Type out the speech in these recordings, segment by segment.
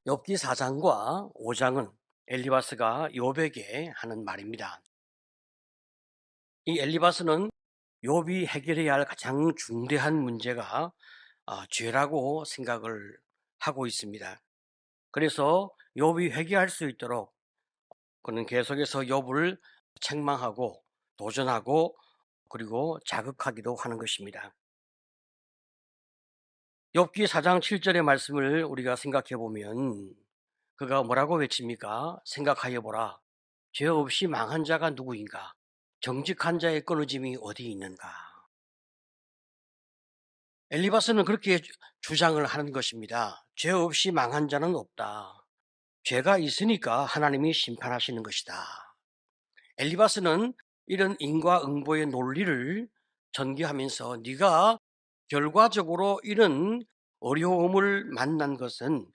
욥기 4장과 5장은 엘리바스가 욥에게 하는 말입니다. 이 엘리바스는 욥이 해결해야 할 가장 중대한 문제가 죄라고 생각을 하고 있습니다. 그래서 욥이 회개할 수 있도록 그는 계속해서 욥을 책망하고 도전하고 그리고 자극하기도 하는 것입니다. 욥기 4장 7절의 말씀을 우리가 생각해 보면 그가 뭐라고 외칩니까? 생각하여 보라. 죄 없이 망한 자가 누구인가? 정직한 자의 끊어짐이 어디 있는가? 엘리바스는 그렇게 주장을 하는 것입니다. 죄 없이 망한 자는 없다. 죄가 있으니까 하나님이 심판하시는 것이다. 엘리바스는 이런 인과응보의 논리를 전개하면서 네가 결과적으로 이런 어려움을 만난 것은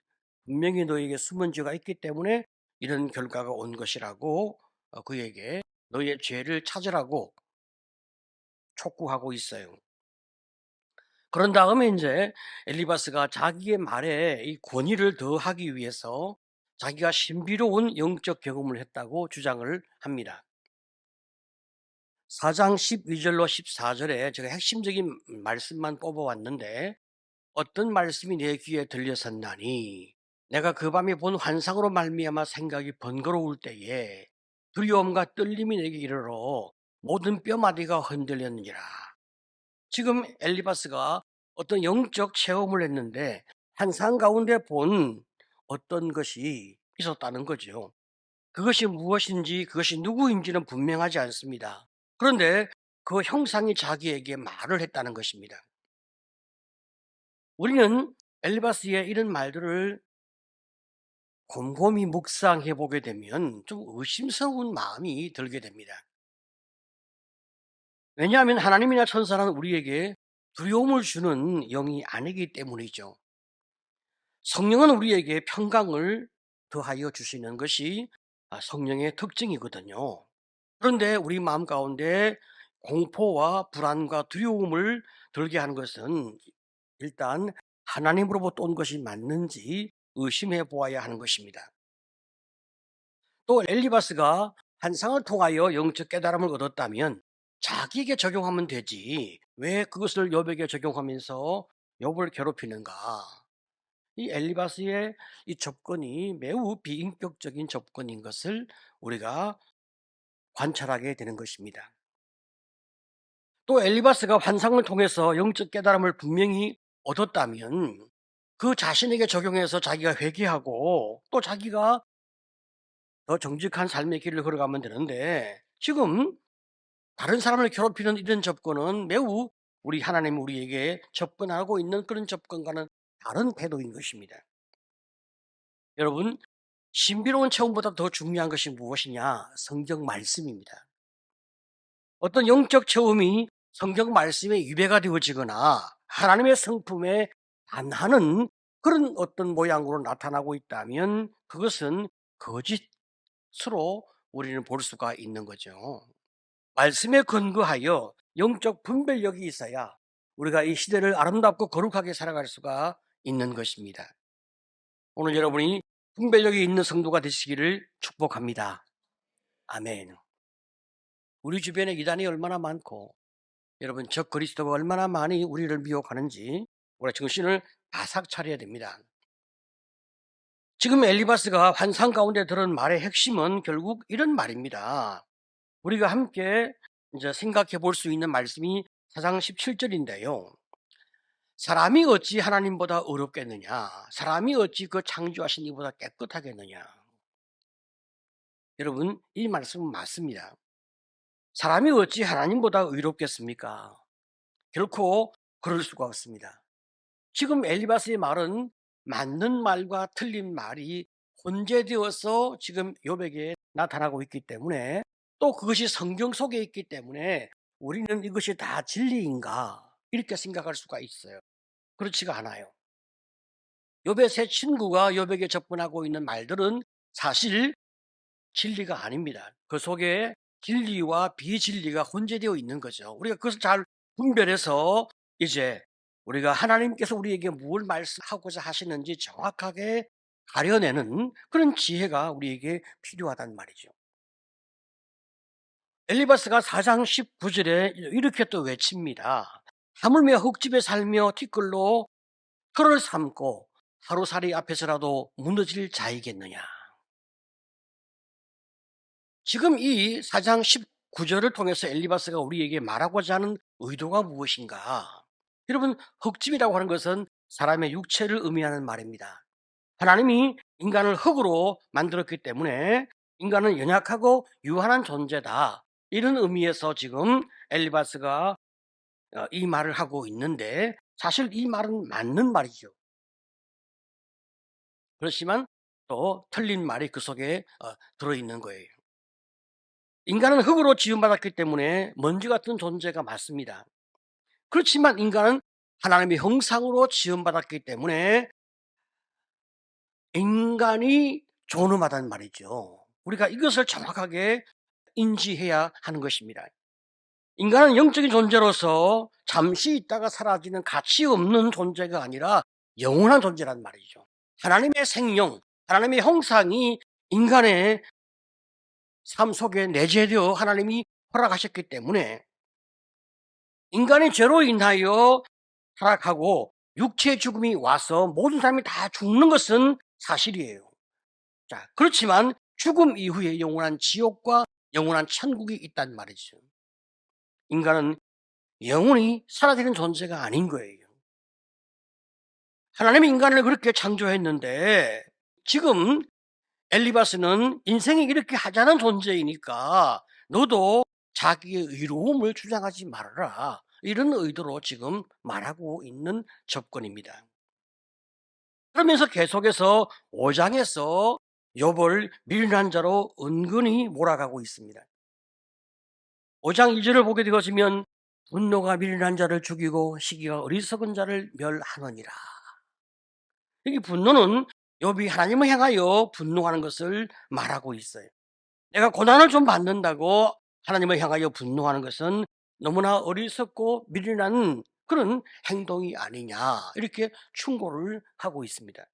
분명히 너에게 숨은 죄가 있기 때문에 이런 결과가 온 것이라고 그에게 너의 죄를 찾으라고 촉구하고 있어요. 그런 다음에 이제 엘리바스가 자기의 말에 이 권위를 더하기 위해서 자기가 신비로운 영적 경험을 했다고 주장을 합니다. 4장 12절로 14절에 제가 핵심적인 말씀만 뽑아왔는데 어떤 말씀이 내 귀에 들려섰나니 내가 그 밤에 본 환상으로 말미암아 생각이 번거로울 때에 두려움과 떨림이 내게 이르러 모든 뼈마디가 흔들렸느니라. 지금 엘리바스가 어떤 영적 체험을 했는데 환상 가운데 본 어떤 것이 있었다는 거죠. 그것이 무엇인지 그것이 누구인지는 분명하지 않습니다. 그런데 그 형상이 자기에게 말을 했다는 것입니다. 우리는 엘리바스의 이런 말들을 곰곰이 묵상해 보게 되면 좀 의심스러운 마음이 들게 됩니다. 왜냐하면 하나님이나 천사는 우리에게 두려움을 주는 영이 아니기 때문이죠. 성령은 우리에게 평강을 더하여 주시는 것이 성령의 특징이거든요. 그런데 우리 마음 가운데 공포와 불안과 두려움을 들게 하는 것은 일단 하나님으로부터 온 것이 맞는지 의심해 보아야 하는 것입니다. 또 엘리바스가 환상을 통하여 영적 깨달음을 얻었다면 자기에게 적용하면 되지 왜 그것을 욥에게 적용하면서 욥을 괴롭히는가? 이 엘리바스의 이 접근이 매우 비인격적인 접근인 것을 우리가 관찰하게 되는 것입니다. 또 엘리바스가 환상을 통해서 영적 깨달음을 분명히 얻었다면 그 자신에게 적용해서 자기가 회개하고 또 자기가 더 정직한 삶의 길을 걸어가면 되는데 지금 다른 사람을 괴롭히는 이런 접근은 매우 우리 하나님이 우리에게 접근하고 있는 그런 접근과는 다른 태도인 것입니다. 여러분, 신비로운 체험보다 더 중요한 것이 무엇이냐? 성경 말씀입니다. 어떤 영적 체험이 성경 말씀에 위배가 되어지거나 하나님의 성품에 반하는 그런 어떤 모양으로 나타나고 있다면 그것은 거짓으로 우리는 볼 수가 있는 거죠. 말씀에 근거하여 영적 분별력이 있어야 우리가 이 시대를 아름답고 거룩하게 살아갈 수가 있는 것입니다. 오늘 여러분이 분별력이 있는 성도가 되시기를 축복합니다. 아멘. 우리 주변에 이단이 얼마나 많고 여러분 적 그리스도가 얼마나 많이 우리를 미혹하는지 우리 정신을 바싹 차려야 됩니다. 지금 엘리바스가 환상 가운데 들은 말의 핵심은 결국 이런 말입니다. 우리가 함께 이제 생각해 볼 수 있는 말씀이 4장 17절인데요. 사람이 어찌 하나님보다 어렵겠느냐? 사람이 어찌 그 창조하신 이보다 깨끗하겠느냐? 여러분, 이 말씀은 맞습니다. 사람이 어찌 하나님보다 의롭겠습니까? 결코 그럴 수가 없습니다. 지금 엘리바스의 말은 맞는 말과 틀린 말이 혼재되어서 지금 욥에게 나타나고 있기 때문에 또 그것이 성경 속에 있기 때문에 우리는 이것이 다 진리인가 이렇게 생각할 수가 있어요. 그렇지가 않아요. 욥의 세 친구가 욥에게 접근하고 있는 말들은 사실 진리가 아닙니다. 그 속에 진리와 비진리가 혼재되어 있는 거죠. 우리가 그것을 잘 분별해서 이제 우리가 하나님께서 우리에게 무엇을 말씀하고자 하시는지 정확하게 가려내는 그런 지혜가 우리에게 필요하단 말이죠. 엘리바스가 4장 19절에 이렇게 또 외칩니다. 하물며 흙집에 살며 티끌로 털을 삼고 하루살이 앞에서라도 무너질 자이겠느냐. 지금 이 4장 19절을 통해서 엘리바스가 우리에게 말하고자 하는 의도가 무엇인가? 여러분, 흙집이라고 하는 것은 사람의 육체를 의미하는 말입니다. 하나님이 인간을 흙으로 만들었기 때문에 인간은 연약하고 유한한 존재다. 이런 의미에서 지금 엘리바스가 이 말을 하고 있는데, 사실 이 말은 맞는 말이죠. 그렇지만 또 틀린 말이 그 속에 들어있는 거예요. 인간은 흙으로 지음받았기 때문에 먼지 같은 존재가 맞습니다. 그렇지만 인간은 하나님의 형상으로 지음받았기 때문에 인간이 존엄하다는 말이죠. 우리가 이것을 정확하게 인지해야 하는 것입니다. 인간은 영적인 존재로서 잠시 있다가 사라지는 가치 없는 존재가 아니라 영원한 존재란 말이죠. 하나님의 생명, 하나님의 형상이 인간의 삶 속에 내재되어 하나님이 허락하셨기 때문에 인간의 죄로 인하여 타락하고 육체의 죽음이 와서 모든 사람이 다 죽는 것은 사실이에요. 자, 그렇지만 죽음 이후에 영원한 지옥과 영원한 천국이 있단 말이죠. 인간은 영원히 사라지는 존재가 아닌 거예요. 하나님이 인간을 그렇게 창조했는데 지금 엘리바스는 인생이 이렇게 하자는 존재이니까 너도 자기의 의로움을 주장하지 말아라. 이런 의도로 지금 말하고 있는 접근입니다. 그러면서 계속해서 5장에서 욥을 미련한 자로 은근히 몰아가고 있습니다. 5장 1절을 보게 되어지면 분노가 미련한 자를 죽이고 시기가 어리석은 자를 멸하느니라. 여기 분노는 욥이 하나님을 향하여 분노하는 것을 말하고 있어요. 내가 고난을 좀 받는다고 하나님을 향하여 분노하는 것은 너무나 어리석고 미련한 그런 행동이 아니냐, 이렇게 충고를 하고 있습니다.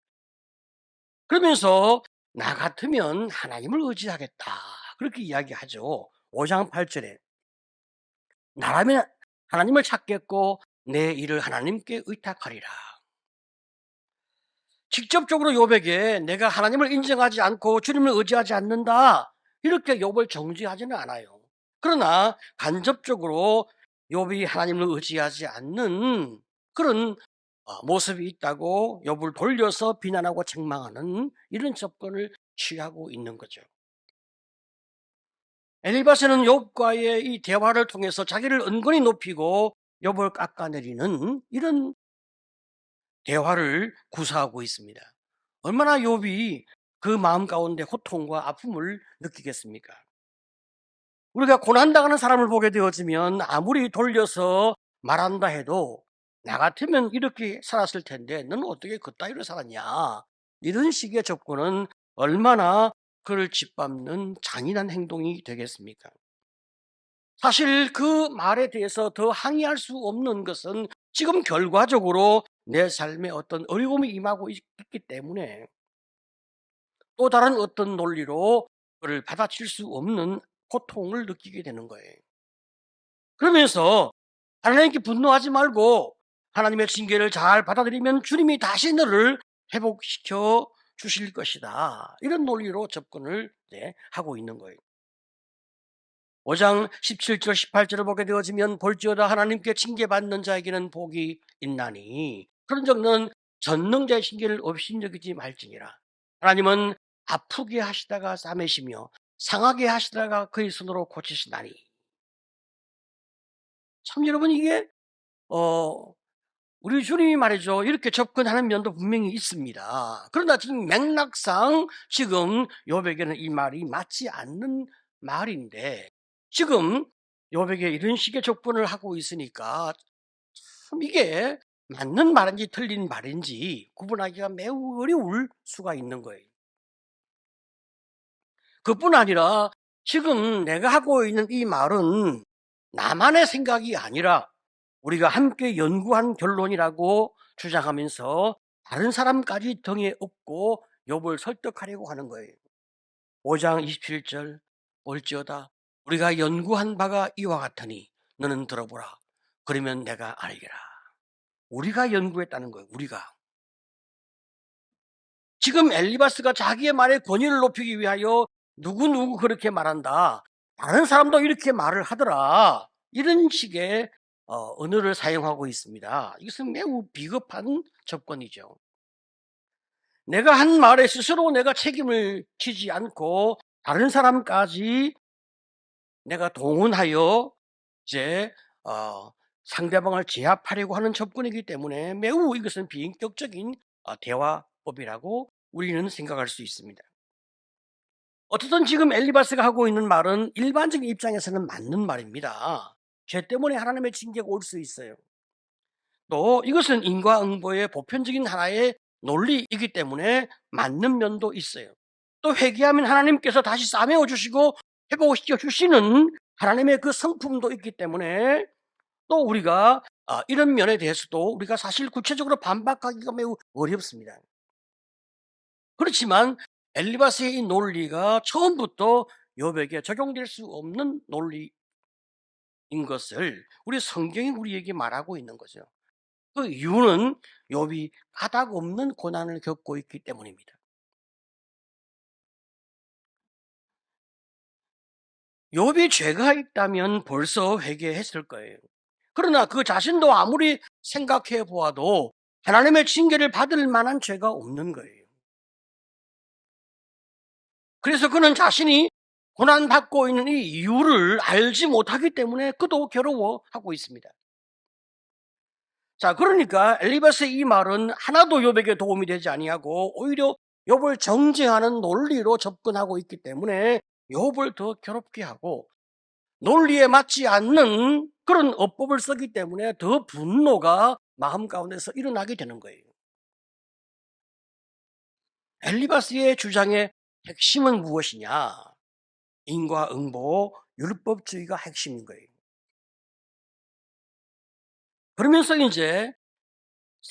그러면서 나 같으면 하나님을 의지하겠다, 그렇게 이야기하죠. 5장 8절에 나라면 하나님을 찾겠고 내 일을 하나님께 의탁하리라. 직접적으로 욥에게 내가 하나님을 인정하지 않고 주님을 의지하지 않는다, 이렇게 욥을 정죄하지는 않아요. 그러나 간접적으로 욥이 하나님을 의지하지 않는 그런 모습이 있다고 욥을 돌려서 비난하고 책망하는 이런 접근을 취하고 있는 거죠. 엘리바스는 욥과의 이 대화를 통해서 자기를 은근히 높이고 욥을 깎아내리는 이런 대화를 구사하고 있습니다. 얼마나 욥이 그 마음 가운데 고통과 아픔을 느끼겠습니까? 우리가 고난당하는 사람을 보게 되어지면 아무리 돌려서 말한다 해도 나 같으면 이렇게 살았을 텐데 너는 어떻게 그따위로 살았냐, 이런 식의 접근은 얼마나 그를 짓밟는 잔인한 행동이 되겠습니까? 사실 그 말에 대해서 더 항의할 수 없는 것은 지금 결과적으로 내 삶에 어떤 어려움이 임하고 있기 때문에 또 다른 어떤 논리로 그를 받아칠 수 없는 고통을 느끼게 되는 거예요. 그러면서 하나님께 분노하지 말고 하나님의 징계를 잘 받아들이면 주님이 다시 너를 회복시켜 주실 것이다, 이런 논리로 접근을 하고 있는 거예요. 5장 17절 18절을 보게 되어지면 볼지어다 하나님께 징계받는 자에게는 복이 있나니 그런즉 너는 전능자의 징계를 업신여기지 말지니라. 하나님은 아프게 하시다가 싸매시며 상하게 하시다가 그의 손으로 고치시나니. 참 여러분, 이게 우리 주님이 말이죠, 이렇게 접근하는 면도 분명히 있습니다. 그러나 지금 맥락상 지금 욥에게는 이 말이 맞지 않는 말인데 지금 욥에게 이런 식의 접근을 하고 있으니까 참 이게 맞는 말인지 틀린 말인지 구분하기가 매우 어려울 수가 있는 거예요. 그뿐 아니라 지금 내가 하고 있는 이 말은 나만의 생각이 아니라 우리가 함께 연구한 결론이라고 주장하면서 다른 사람까지 등에 업고 욥을 설득하려고 하는 거예요. 5장 27절 올지어다 우리가 연구한 바가 이와 같으니 너는 들어보라. 그러면 내가 알리라. 우리가 연구했다는 거예요. 우리가. 지금 엘리바스가 자기의 말의 권위를 높이기 위하여 누구 그렇게 말한다. 다른 사람도 이렇게 말을 하더라. 이런 식의 언어를 사용하고 있습니다. 이것은 매우 비겁한 접근이죠. 내가 한 말에 스스로 내가 책임을 지지 않고 다른 사람까지 내가 동원하여 이제 상대방을 제압하려고 하는 접근이기 때문에 매우 이것은 비인격적인 대화법이라고 우리는 생각할 수 있습니다. 어쨌든 지금 엘리바스가 하고 있는 말은 일반적인 입장에서는 맞는 말입니다. 죄 때문에 하나님의 징계가 올 수 있어요. 또 이것은 인과응보의 보편적인 하나의 논리이기 때문에 맞는 면도 있어요. 또 회개하면 하나님께서 다시 싸매어 주시고 회복시켜 주시는 하나님의 그 성품도 있기 때문에 또 우리가 이런 면에 대해서도 우리가 사실 구체적으로 반박하기가 매우 어렵습니다. 그렇지만 엘리바스의 이 논리가 처음부터 욥에게 적용될 수 없는 논리인 것을 우리 성경이 우리에게 말하고 있는 거죠. 그 이유는 욥이 까닭 없는 고난을 겪고 있기 때문입니다. 욥이 죄가 있다면 벌써 회개했을 거예요. 그러나 그 자신도 아무리 생각해 보아도 하나님의 징계를 받을 만한 죄가 없는 거예요. 그래서 그는 자신이 고난받고 있는 이 이유를 알지 못하기 때문에 그도 괴로워하고 있습니다. 자, 그러니까 엘리바스의 이 말은 하나도 욥에게 도움이 되지 아니하고 오히려 욥을 정죄하는 논리로 접근하고 있기 때문에 욥을 더 괴롭게 하고 논리에 맞지 않는 그런 어법을 쓰기 때문에 더 분노가 마음 가운데서 일어나게 되는 거예요. 엘리바스의 주장의 핵심은 무엇이냐? 인과응보, 율법주의가 핵심인 거예요. 그러면서 이제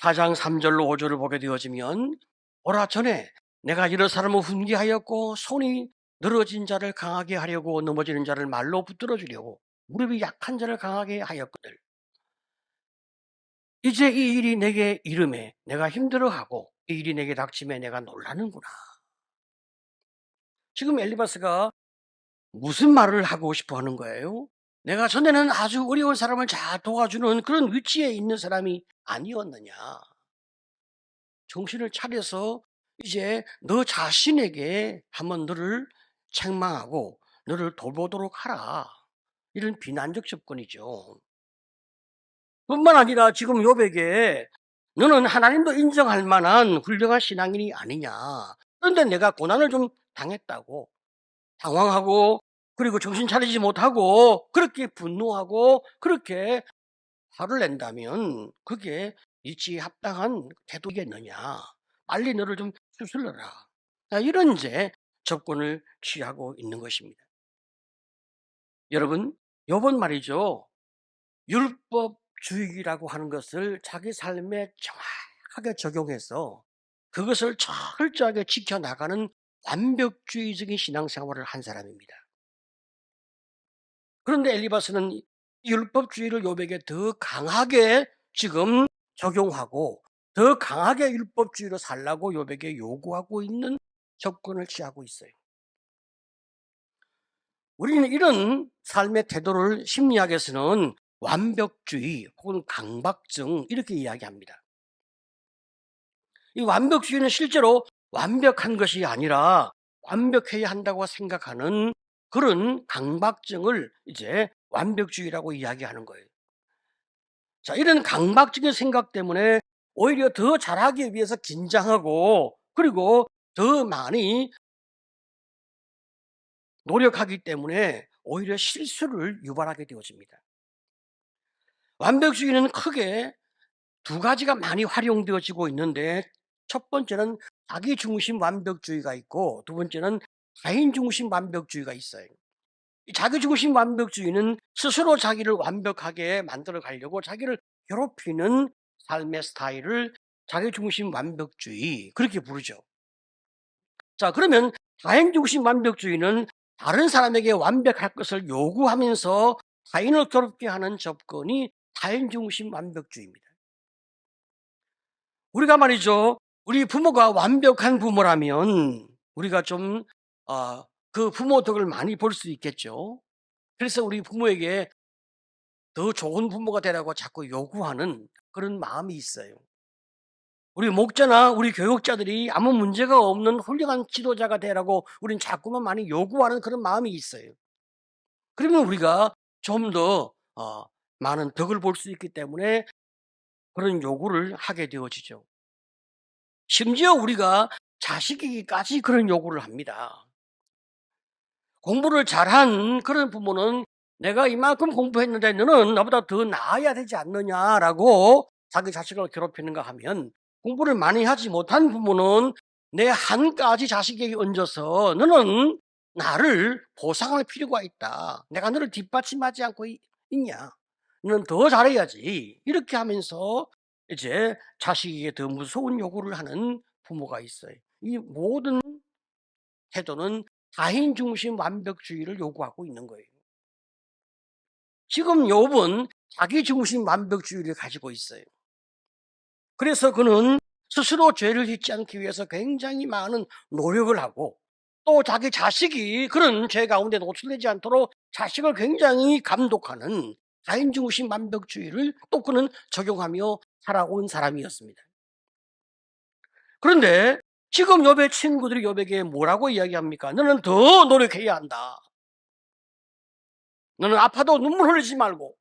4장 3절로 5절을 보게 되어지면 오라 전에 내가 여러 사람을 훈계하였고 손이 늘어진 자를 강하게 하려고 넘어지는 자를 말로 붙들어 주려고 무릎이 약한 자를 강하게 하였거늘 이제 이 일이 내게 이름에 내가 힘들어하고 이 일이 내게 닥침에 내가 놀라는구나. 지금 엘리바스가 무슨 말을 하고 싶어 하는 거예요? 내가 전에는 아주 어려운 사람을 잘 도와주는 그런 위치에 있는 사람이 아니었느냐. 정신을 차려서 이제 너 자신에게 한번 너를 책망하고 너를 돌보도록 하라. 이런 비난적 접근이죠. 뿐만 아니라 지금 욥에게 너는 하나님도 인정할 만한 훌륭한 신앙인이 아니냐. 그런데 내가 고난을 좀 당했다고 당황하고 그리고 정신 차리지 못하고 그렇게 분노하고 그렇게 화를 낸다면 그게 이치에 합당한 태도겠느냐. 빨리 너를 좀 추슬러라. 이런 이제 접근을 취하고 있는 것입니다. 여러분, 요번 말이죠. 율법주의라고 하는 것을 자기 삶에 정확하게 적용해서 그것을 철저하게 지켜나가는 완벽주의적인 신앙생활을 한 사람입니다. 그런데 엘리바스는 이 율법주의를 욥에게 더 강하게 지금 적용하고 더 강하게 율법주의로 살라고 욥에게 요구하고 있는 접근을 취하고 있어요. 우리는 이런 삶의 태도를 심리학에서는 완벽주의 혹은 강박증 이렇게 이야기합니다. 이 완벽주의는 실제로 완벽한 것이 아니라 완벽해야 한다고 생각하는 그런 강박증을 이제 완벽주의라고 이야기하는 거예요. 자, 이런 강박적인 생각 때문에 오히려 더 잘하기 위해서 긴장하고 그리고 더 많이 노력하기 때문에 오히려 실수를 유발하게 되어집니다. 완벽주의는 크게 두 가지가 많이 활용되어지고 있는데 첫 번째는 자기 중심 완벽주의가 있고 두 번째는 타인 중심 완벽주의가 있어요. 이 자기 중심 완벽주의는 스스로 자기를 완벽하게 만들어 가려고 자기를 괴롭히는 삶의 스타일을 자기 중심 완벽주의 그렇게 부르죠. 자, 그러면 타인중심 완벽주의는 다른 사람에게 완벽할 것을 요구하면서 타인을 괴롭게 하는 접근이 타인중심 완벽주의입니다. 우리가 말이죠, 우리 부모가 완벽한 부모라면 우리가 좀 그 부모 덕을 많이 볼 수 있겠죠. 그래서 우리 부모에게 더 좋은 부모가 되라고 자꾸 요구하는 그런 마음이 있어요. 우리 목자나 우리 교육자들이 아무 문제가 없는 훌륭한 지도자가 되라고 우린 자꾸만 많이 요구하는 그런 마음이 있어요. 그러면 우리가 좀 더 많은 덕을 볼 수 있기 때문에 그런 요구를 하게 되어지죠. 심지어 우리가 자식에게까지 그런 요구를 합니다. 공부를 잘한 그런 부모는 내가 이만큼 공부했는데 너는 나보다 더 나아야 되지 않느냐라고 자기 자식을 괴롭히는가 하면, 공부를 많이 하지 못한 부모는 내 한까지 자식에게 얹어서 너는 나를 보상할 필요가 있다. 내가 너를 뒷받침하지 않고 있냐. 너는 더 잘해야지. 이렇게 하면서 이제 자식에게 더 무서운 요구를 하는 부모가 있어요. 이 모든 태도는 타인 중심 완벽주의를 요구하고 있는 거예요. 지금 욥은 자기 중심 완벽주의를 가지고 있어요. 그래서 그는 스스로 죄를 짓지 않기 위해서 굉장히 많은 노력을 하고, 또 자기 자식이 그런 죄 가운데 노출되지 않도록 자식을 굉장히 감독하는 타인 중심 완벽주의를 또 그는 적용하며 살아온 사람이었습니다. 그런데 지금 욥의 친구들이 욥에게 뭐라고 이야기합니까? 너는 더 노력해야 한다. 너는 아파도 눈물 흘리지 말고,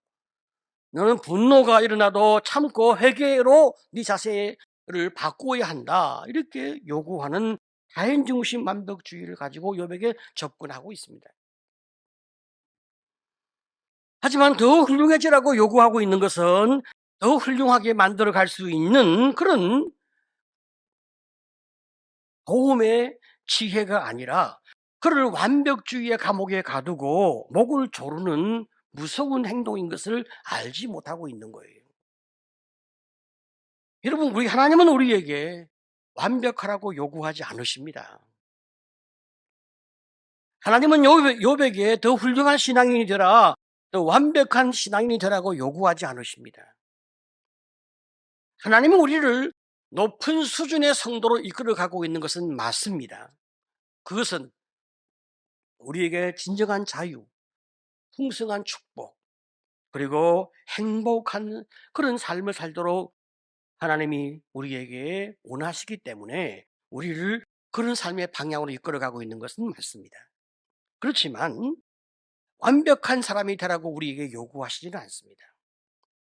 너는 분노가 일어나도 참고 회개로 네 자세를 바꾸어야 한다. 이렇게 요구하는 다인중심 완벽주의를 가지고 욥에게 접근하고 있습니다. 하지만 더 훌륭해지라고 요구하고 있는 것은 더 훌륭하게 만들어 갈 수 있는 그런 도움의 지혜가 아니라, 그를 완벽주의의 감옥에 가두고 목을 조르는 무서운 행동인 것을 알지 못하고 있는 거예요. 여러분, 우리 하나님은 우리에게 완벽하라고 요구하지 않으십니다. 하나님은 욥에게 더 훌륭한 신앙인이 되라, 더 완벽한 신앙인이 되라고 요구하지 않으십니다. 하나님은 우리를 높은 수준의 성도로 이끌어가고 있는 것은 맞습니다. 그것은 우리에게 진정한 자유, 풍성한 축복, 그리고 행복한 그런 삶을 살도록 하나님이 우리에게 원하시기 때문에 우리를 그런 삶의 방향으로 이끌어가고 있는 것은 맞습니다. 그렇지만 완벽한 사람이 되라고 우리에게 요구하시지는 않습니다.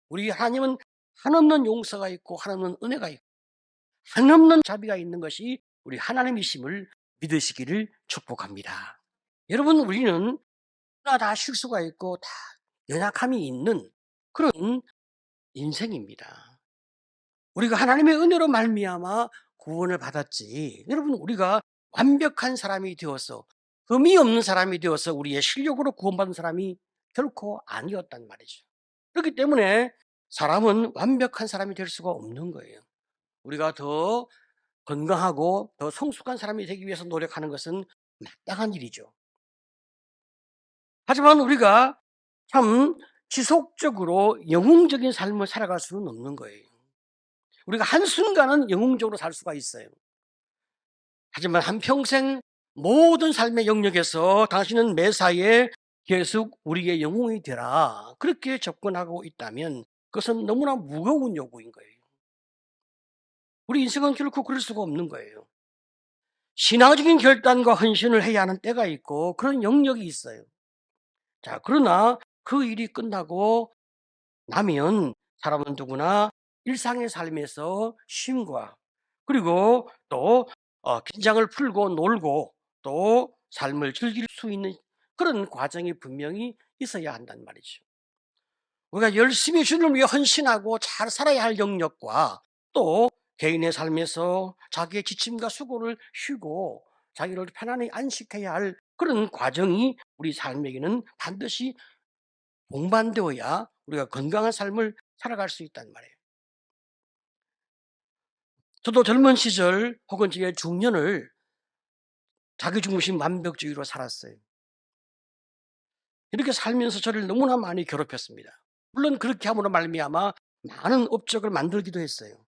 우리 하나님은 한없는 용서가 있고 한없는 은혜가 있고 한없는 자비가 있는 것이 우리 하나님이심을 믿으시기를 축복합니다. 여러분, 우리는 다 실수가 있고 다 연약함이 있는 그런 인생입니다. 우리가 하나님의 은혜로 말미암아 구원을 받았지, 여러분, 우리가 완벽한 사람이 되어서 흠이 없는 사람이 되어서 우리의 실력으로 구원받은 사람이 결코 아니었단 말이죠. 그렇기 때문에 사람은 완벽한 사람이 될 수가 없는 거예요. 우리가 더 건강하고 더 성숙한 사람이 되기 위해서 노력하는 것은 마땅한 일이죠. 하지만 우리가 참 지속적으로 영웅적인 삶을 살아갈 수는 없는 거예요. 우리가 한순간은 영웅적으로 살 수가 있어요. 하지만 한평생 모든 삶의 영역에서 당신은 매사에 계속 우리의 영웅이 되라, 그렇게 접근하고 있다면 그것은 너무나 무거운 요구인 거예요. 우리 인생은 결코 그럴 수가 없는 거예요. 신앙적인 결단과 헌신을 해야 하는 때가 있고 그런 영역이 있어요. 자, 그러나 그 일이 끝나고 나면 사람은 누구나 일상의 삶에서 쉼과, 그리고 또 긴장을 풀고 놀고 또 삶을 즐길 수 있는 그런 과정이 분명히 있어야 한단 말이죠. 우리가 열심히 주님을 위해 헌신하고 잘 살아야 할 영역과, 또 개인의 삶에서 자기의 지침과 수고를 쉬고 자기를 편안히 안식해야 할 그런 과정이 우리 삶에게는 반드시 동반되어야 우리가 건강한 삶을 살아갈 수 있단 말이에요. 저도 젊은 시절 혹은 제 중년을 자기중심 완벽주의로 살았어요. 이렇게 살면서 저를 너무나 많이 괴롭혔습니다. 물론 그렇게 함으로 말미암아 많은 업적을 만들기도 했어요.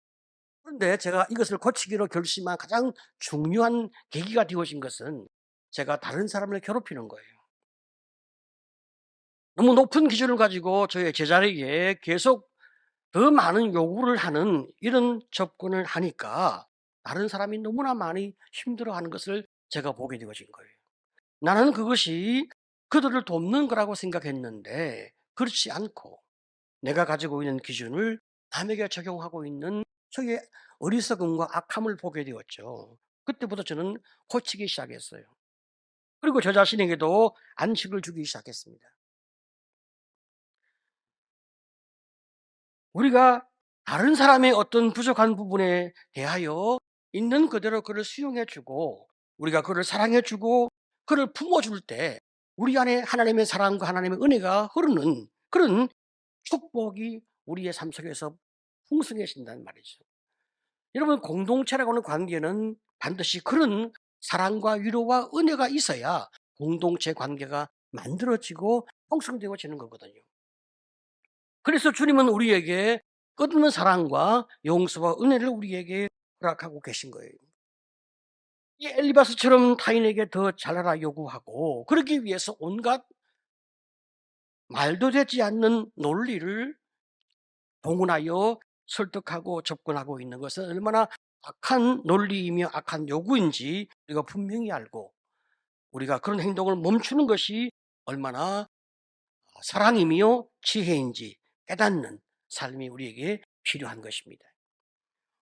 그런데 제가 이것을 고치기로 결심한 가장 중요한 계기가 되어진 것은 제가 다른 사람을 괴롭히는 거예요. 너무 높은 기준을 가지고 저의 제자에게 계속 더 많은 요구를 하는 이런 접근을 하니까 다른 사람이 너무나 많이 힘들어하는 것을 제가 보게 되어진 거예요. 나는 그것이 그들을 돕는 거라고 생각했는데 그렇지 않고 내가 가지고 있는 기준을 남에게 적용하고 있는 저의 어리석음과 악함을 보게 되었죠. 그때부터 저는 고치기 시작했어요. 그리고 저 자신에게도 안식을 주기 시작했습니다. 우리가 다른 사람의 어떤 부족한 부분에 대하여 있는 그대로 그를 수용해 주고 우리가 그를 사랑해 주고 그를 품어줄 때 우리 안에 하나님의 사랑과 하나님의 은혜가 흐르는 그런 축복이 우리의 삶 속에서 풍성해진다는 말이죠. 여러분, 공동체라고 하는 관계는 반드시 그런 사랑과 위로와 은혜가 있어야 공동체 관계가 만들어지고 형성되어지는 거거든요. 그래서 주님은 우리에게 끝없는 사랑과 용서와 은혜를 우리에게 허락하고 계신 거예요. 이 엘리바스처럼 타인에게 더 잘하라 요구하고 그러기 위해서 온갖 말도 되지 않는 논리를 동원하여 설득하고 접근하고 있는 것은 얼마나 악한 논리이며 악한 요구인지 우리가 분명히 알고 우리가 그런 행동을 멈추는 것이 얼마나 사랑이며 지혜인지 깨닫는 삶이 우리에게 필요한 것입니다.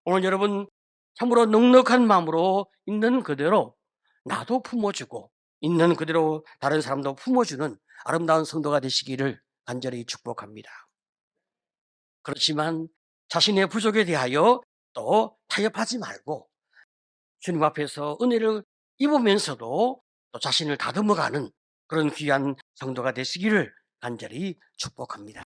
오늘 여러분 참으로 넉넉한 마음으로 있는 그대로 나도 품어주고 있는 그대로 다른 사람도 품어주는 아름다운 성도가 되시기를 간절히 축복합니다. 그렇지만 자신의 부족에 대하여 또 타협하지 말고 주님 앞에서 은혜를 입으면서도 또 자신을 다듬어가는 그런 귀한 성도가 되시기를 간절히 축복합니다.